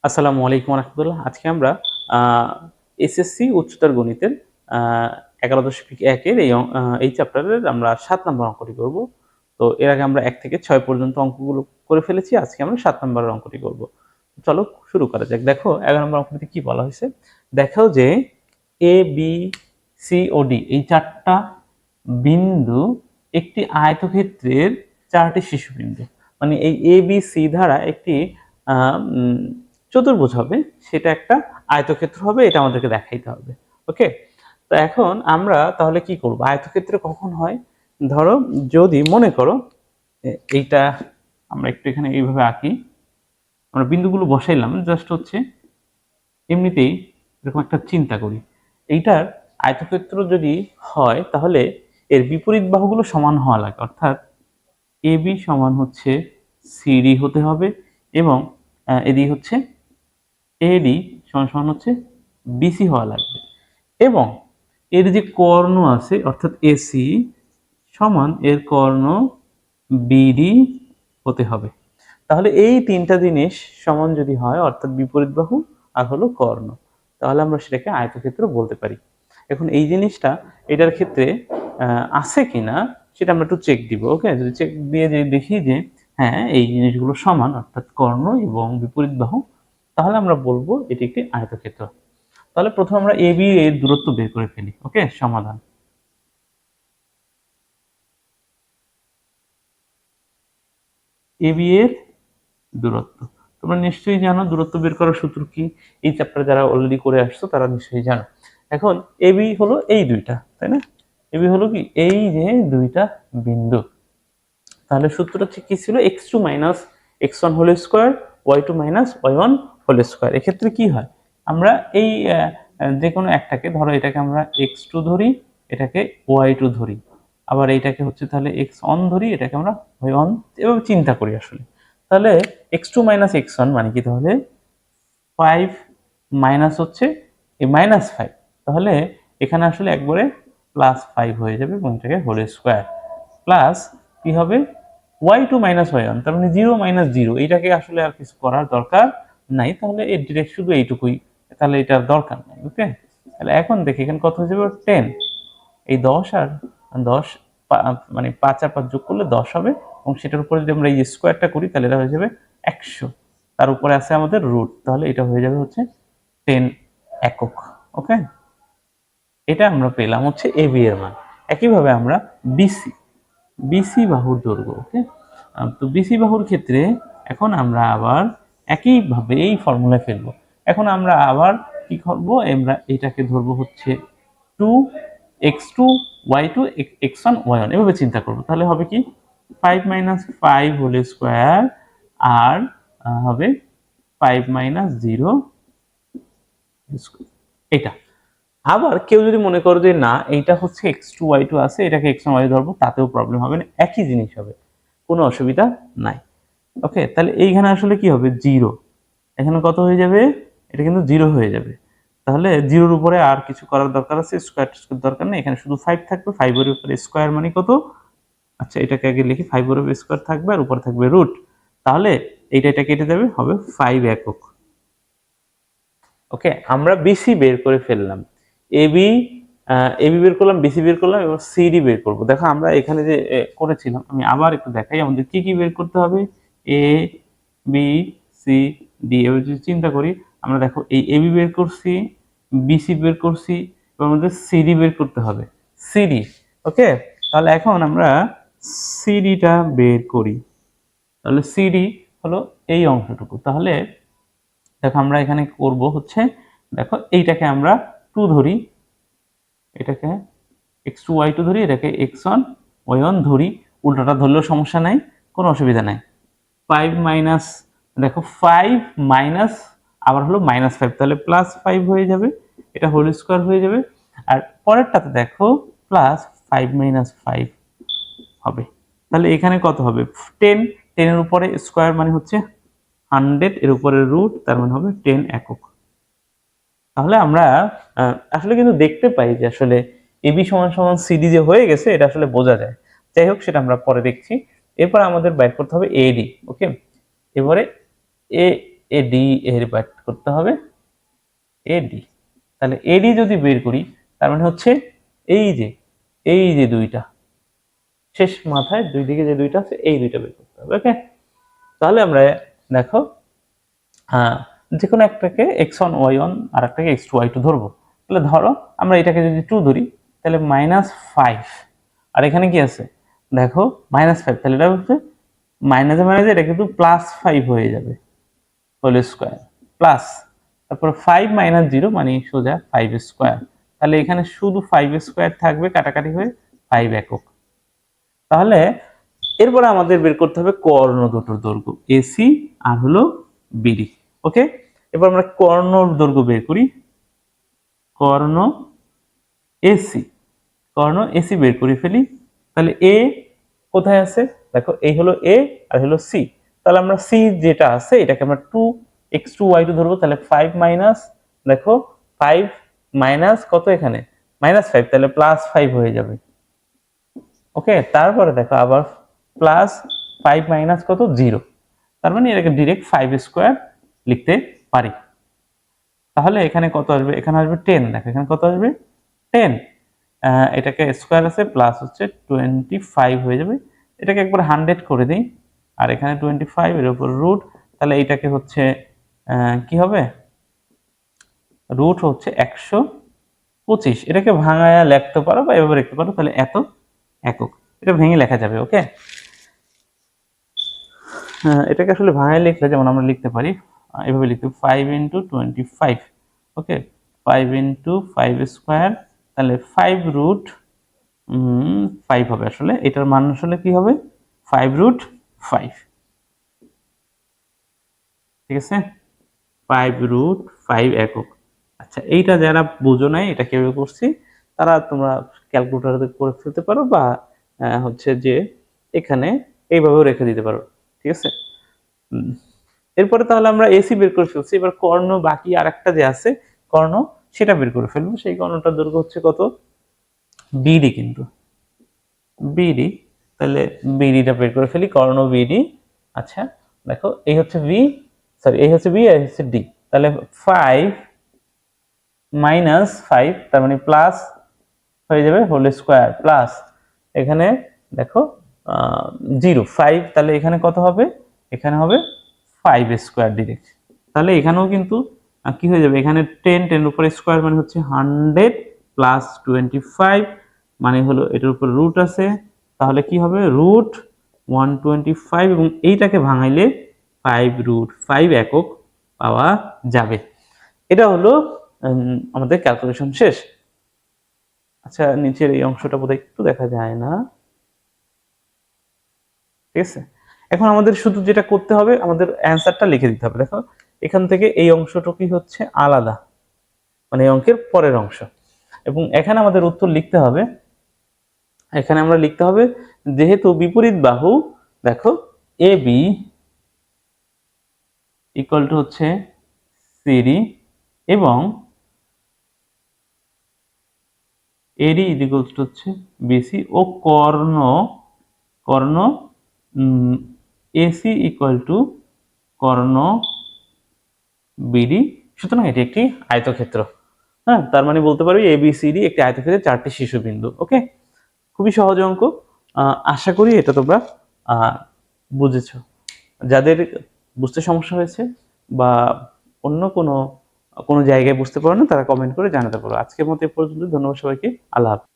আসসালামু আলাইকুম রহমতুল্লাহ। আজকে আমরা এসএসসি উচ্চতর গণিতের 11.1-এর এই চ্যাপ্টারের আমরা 7 নম্বর অঙ্কটি করব। তো এর আগে আমরা 1 থেকে 6 পর্যন্ত অঙ্কগুলো করে ফেলেছি। আজকে আমরা 7 নম্বরের অঙ্কটি করব। চলো শুরু করা যাক। দেখো 11 নম্বর অঙ্কটিতে কি বলা হয়েছে? দেখাও যে এ, বি, সি ও ডি এই 4টা বিন্দু একটি আয়তক্ষেত্রের 4টি শীর্ষবিন্দু। মানে এই এ, বি, সি দ্বারা একটি চতুর্ভুজ হবে, সেটা একটা আয়তক্ষেত্র হবে, এটা আমাদেরকে দেখাইতে হবে। ওকে, তো এখন আমরা তাহলে কি করব? আয়তক্ষেত্র কখন হয়? ধরো যদি মনে করো এইটা আমরা একটু এখানে এইভাবে আঁকি, আমরা বিন্দুগুলো বসাইলাম, জাস্ট হচ্ছে এমনিতেই এরকম একটা চিন্তা করি। এইটার আয়তক্ষেত্র যদি হয় তাহলে এর বিপরীত বাহুগুলো সমান হওয়া লাগে, অর্থাৎ এ বি সমান হচ্ছে সিডি হতে হবে, এবং এদিকে হচ্ছে এডি সমান সমান হচ্ছে বিসি হওয়া লাগবে, এবং এর যে কর্ণ আছে অর্থাৎ এসি সমান এর কর্ণ বিডি হতে হবে। তাহলে এই তিনটা জিনিস সমান যদি হয়, অর্থাৎ বিপরীত বাহু আর হলো কর্ণ, তাহলে আমরা সেটাকে আয়তক্ষেত্র বলতে পারি। এখন এই জিনিসটা এটার ক্ষেত্রে আছে কিনা সেটা আমরা একটু চেক দিব। ওকে, যদি চেক দিয়ে যে দেখি যে হ্যাঁ এই জিনিসগুলো সমান, অর্থাৎ কর্ণ এবং বিপরীত বাহু, তাহলে আমরা বলবো এটি একটি আয়তক্ষেত্র। তাহলে প্রথমে আমরা এ বি এর দূরত্ব বের করে ফেলি। ওকে, সমাধান। এ বি এর দূরত্ব তোমরা নিশ্চয়ই জানো, দূরত্ব বের করার সূত্র কি? এই চ্যাপ্টার যারা অলরেডি করে আসছো তারা নিশ্চয়ই জানো। এখন এ বি হলো এই দুইটা, তাই না? এ বি হলো কি এই যে দুইটা বিন্দু। তাহলে সূত্রটা ঠিক কি ছিল? x2 minus x1 whole square, y2 minus y1 whole square. এক্ষেত্রে কি হয়, আমরা এই যে কোনো একটাকে ধরো, এটাকে আমরা x2 ধরি, এটাকে y2 ধরি, আবার এইটাকে হচ্ছে তাহলে x1 ধরি, এটাকে আমরা y1, এভাবে চিন্তা করি আসলে। তাহলে x2 মাইনাস x1 মানে কি? তাহলে 5 মাইনাস হচ্ছে এই মাইনাস 5, তাহলে এখানে আসলে একবারে +5 হয়ে যাবে, এবং এটাকে হোল স্কোয়ার প্লাস কি হবে y2 মাইনাস y1, তার মানে 0 মাইনাস 0। এইটাকে আসলে আর কিছু করার দরকার নাই, তাহলে এর ডিরেক্ট শুধু এইটুকুই, তাহলে এটার দরকার নাই। ওকে, তাহলে এখন দেখি এখানে কত হয়ে যাবে? 10। এই 10 আর 10 মানে 5 আর 5 যোগ করলে 10 হবে, এবং সেটার উপরে যদি আমরা এই স্কোয়ারটা করি তাহলে এটা হয়ে যাবে 100। তার উপরে আছে আমাদের রুট, তাহলে এটা হয়ে যাবে হচ্ছে 10 একক। ওকে, এটা আমরা পেলাম হচ্ছে এ বি এর মান। একইভাবে আমরা বিসি বিসি বাহুর দৈর্ঘ্য। ওকে, তো বিসি বাহুর ক্ষেত্রে এখন আমরা আবার একইভাবে এই ফর্মুলায় ফেলবো। এখন আমরা আবার কি করবো? আমরা এটাকে ধরবো হচ্ছে 2x2 y2 x1 y1, এভাবে চিন্তা করবো। তাহলে হবে কি 5 মাইনাস 5 হোল স্কোয়ার, আর হবে 5 মাইনাস 0 এটা। আবার কেউ যদি মনে করো যে না এইটা হচ্ছে x2 y2 আছে, এটাকে x1 y ধরবো, তাতেও প্রবলেম হবে না, একই জিনিস হবে, কোনো অসুবিধা নাই। ওকে, তাহলে এইখানে আসলে কি হবে? 0। এখানে কত হয়ে যাবে? এটা কিন্তু 0 হয়ে যাবে। তাহলে 0-র উপরে আর কিছু করার দরকার আছে? স্কোয়ার দরকার নেই, এখানে শুধু 5 থাকবে। 5-এর উপরে স্কোয়ার মানে কত? আচ্ছা, এটাকে আগে লিখি, 5-এর উপরে স্কোয়ার থাকবে আর উপরে থাকবে রুট, তাহলে এটা কেটে যাবে, হবে 5 একক। ওকে, আমরা বিসি বের করে ফেললাম, এবি এবি বের করলাম, বিসি বের করলাম, এবার সিডি বের করব। দেখো আমরা এখানে যে করেছিলাম, আমি আবার একটু দেখাই আমাদের কি কি বের করতে হবে। এ বি সি ডি, এবার যদি চিন্তা করি আমরা, দেখো এই এবি বের করছি, বিসি বের করছি, এবার আমাদের সিডি বের করতে হবে, সিডি। ওকে, তাহলে এখন আমরা সিডিটা বের করি। তাহলে সিডি হলো এই অংশটুকু। তাহলে দেখো আমরা এখানে করব হচ্ছে, দেখো এইটাকে আমরা 2 ধরি, এটাকে x2 y2 ধরি, এটাকে x1 y1 ধরি, উল্টোটা ধরলেও সমস্যা নাই, কোনো অসুবিধা নাই। 5 মাইনাস, দেখো 5 মাইনাস আবার হলো -5, তাহলে +5 হয়ে যাবে, এটা হোল স্কোয়ার হয়ে যাবে। আর পরেরটাতে দেখো +5 মাইনাস 5 হবে, তাহলে এখানে কত হবে? 10। 10 এর উপরে স্কোয়ার মানে হচ্ছে 100, এর উপরে রুট, তার মানে হবে 10 একক। তাহলে আমরা আসলে কিন্তু দেখতে পাই যে আসলে এবি সমান সমান সিডি যে হয়ে গেছে, এটা আসলে বোঝা যায়। যাই হোক, সেটা আমরা পরে দেখছি। এরপর আমাদের বের করতে হবে এডি। ওকে, এবারে এডি এর বাদ করতে হবে এডি। তাহলে এডি যদি বের করি তার মানে হচ্ছে এই যে দুইটা শেষ মাথায় দুই দিকে যে দুইটা আছে এই দুইটা বের করতে হবে। ওকে, তাহলে আমরা দেখো যে কোনো একটাকে x1 y1 আর একটাকে x2 y2 ধরবো। তাহলে ধরো আমরা এটাকে যদি 2 ধরি তাহলে -5, আর এখানে কি আছে দেখো -5, তাহলে এটা হচ্ছে মাইনাসে মাইনাসে এটা কিন্তু +5 হয়ে যাবে হোল স্কয়ার প্লাস, তারপর 5 - 0 মানে সোজা 5 স্কয়ার। তাহলে এখানে শুধু 5 স্কয়ার থাকবে কাটাকাটি হয়ে 5 একক। তাহলে এরপরে আমাদের বের করতে হবে কর্ণ দুটোর দৈর্ঘ্য এসি আর হলো বিডি। ওকে, এবার আমরা কর্ণর দৈর্ঘ্য বের করি। কর্ণ এসি বের করে ফেলি। তাহলে এ কোথায় আছে দেখো, এই হলো এ আর হলো সি। তাহলে আমরা সি যেটা আছে এটাকে আমরা 2x2 y2 ধরবো। তাহলে 5 মাইনাস দেখো 5 মাইনাস কত এখানে -5, তাহলে +5 হয়ে যাবে। ওকে, তারপরে দেখো আবার +5 মাইনাস কত 0, তার মানে এটাকে ডিরেক্ট 5 স্কয়ার লিখতে পারি। তাহলে এখানে কত আসবে, এখানে আসবে 10। দেখো এখানে কত আসবে 10, এটাকে স্কয়ার আছে প্লাস হচ্ছে 25 হয়ে যাবে। এটাকে একবার 100 করে দিই আর এখানে 25 এর উপর রুট, তাহলে এটাকে হচ্ছে কি হবে রুট হচ্ছে 125। এটাকে ভাঙায়া লিখতে পারো বা এভাবে লিখতে পারো, তাহলে এত একক এটা ভেঙে লেখা যাবে। ওকে, এটাকে আসলে ভাঙায় লিখলে যেমন আমরা লিখতে পারি এভাবে লিখতে 5 × 25। ওকে, 5 × 5 স্কয়ার, তাহলে 5√5 হবে। আসলে এটার মান আসলে কি হবে 5√5। ঠিক আছে, 5√5 একক। আচ্ছা, এইটা যারা বুঝো নাই এটা কিভাবে করছি তারা তোমরা ক্যালকুলেটরে করে ফেলতে পারো বা হচ্ছে যে এখানে এইভাবেও রেখে দিতে পারো। ঠিক আছে, এরপরে তাহলে আমরা এসি বের করে ফেলছি। এবার কর্ণ বাকি আরেকটা যে আছে কর্ণ সেটা বের করে ফেলবো। সেই কর্ণটার দৈর্ঘ্য হচ্ছে কত বিডি, কিন্তু বিডি। তাহলে বিডিটা বের করে ফেলি, কর্ণ বিডি। আচ্ছা দেখো এই হচ্ছে ভি, সরি এই হচ্ছে বি আর এই হচ্ছে ডি। তাহলে 5 - 5 তার মানে প্লাস হয়ে যাবে হোল স্কয়ার প্লাস এখানে দেখো 0 5, তাহলে এখানে কত হবে এখানে হবে 5 স্কয়ার ডিরেক্ট। তাহলে এখানেও কিন্তু কি হয়ে যাবে, এখানে 10 10 এর উপর স্কয়ার মানে হচ্ছে 100 প্লাস 25 মানে হলো এটার উপর রুট আছে, তাহলে কি হবে √125 এবং এইটাকে ভাঙাইলে 5√5 একক পাওয়া যাবে। এটা হলো আমাদের ক্যালকুলেশন শেষ। আচ্ছা, নিচের এই অংশটা বোধহয় একটু দেখা যায় না। ঠিক আছে, এখন আমাদের শুধু যেটা করতে হবে আমাদের অ্যান্সারটা লিখে দিতে হবে। দেখো এখান থেকে এই অংশটুকুই হচ্ছে আলাদা, মানে এই অঙ্কের পরের অংশ, এবং এখানে আমাদের উত্তর লিখতে হবে। এখানে আমরা লিখতে হবে যেহেতু বিপরীত বাহু দেখো এ বি ইকুয়াল টু হচ্ছে সিডি এবং এডি ইকুয়াল টু হচ্ছে বিসি ও কর্ণ এসি ইকুয়াল টু কর্ণ বিডি। সুতরাং এটি একটি আয়তক্ষেত্র। হ্যাঁ, তার মানে বলতে পারবি এবিসিডি একটি আয়তক্ষেত্রের 4টি শীর্ষবিন্দু। ওকে, খুবই সহজ অঙ্ক। আশা করি এটা তোমরা বুঝেছো। যাদের বুঝতে সমস্যা হয়েছে বা অন্য কোনো জায়গায় বুঝতে পারো না তারা কমেন্ট করে জানাতে পারো। আজকের মতো এ পর্যন্ত, ধন্যবাদ সবাইকে, আল্লাহ হাফেজ।